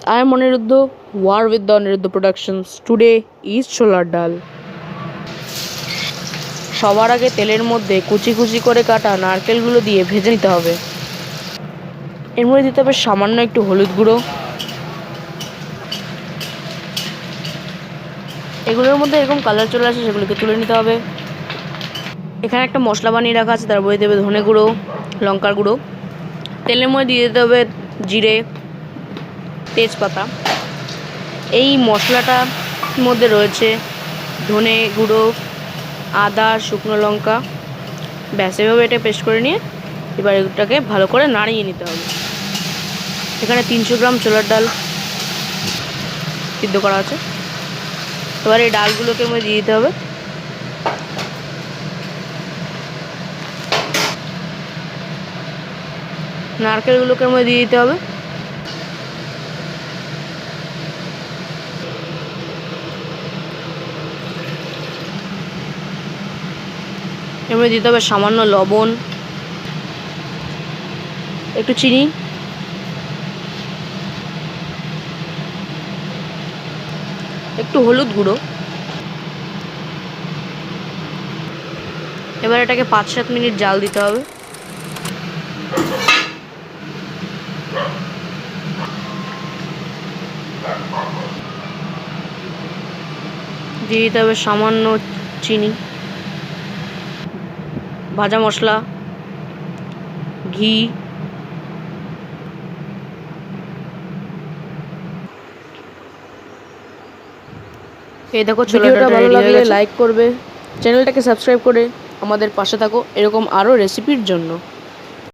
I am Aniruddha, War with the Aniruddha Productions. Today is ছোলার ডাল। সবার আগে তেলের মধ্যে কুচি কুচি করে কাটা নারকেলগুলো দিয়ে ভেজে নিতে হবে। এর মধ্যে দিতে হবে সামান্য একটু হলুদ গুঁড়ো। এগুলোর মধ্যে এরকম কালার চলে আসে, সেগুলোকে তুলে নিতে হবে। এখানে একটা মশলা বানিয়ে রাখা আছে, তার মধ্যে দেবে ধনে গুঁড়ো, লঙ্কার গুঁড়ো। তেলের মধ্যে দিয়ে দিতে হবে জিরে, তেজপাতা। এই মশলাটার মধ্যে রয়েছে ধনে গুঁড়ো, আদা, শুকনো লঙ্কা। ব্যাস, এভাবে এটা পেস্ট করে নিয়ে এবার এটাকে ভালো করে নাড়িয়ে নিতে হবে। এখানে 300 গ্রাম ছোলার ডাল সিদ্ধ করা আছে। এবার এই ডালগুলোকে মধ্যে দিয়ে দিতে হবে। নারকেলগুলোকে মধ্যে দিয়ে দিতে হবে। এর মধ্যে দিতে হবে সামান্য লবণ, একটু চিনি, একটু হলুদ গুঁড়ো। এবার এটাকে 5-7 মিনিট জাল দিতে হবে। দিয়ে দিতে হবে সামান্য চিনি, ভাজা মশলা, ঘি। এই দেখো, ভিডিওটা ভালো লাগলে লাইক করবে, চ্যানেলটাকে সাবস্ক্রাইব করে আমাদের পাশে থাকো এরকম আরও রেসিপির জন্য।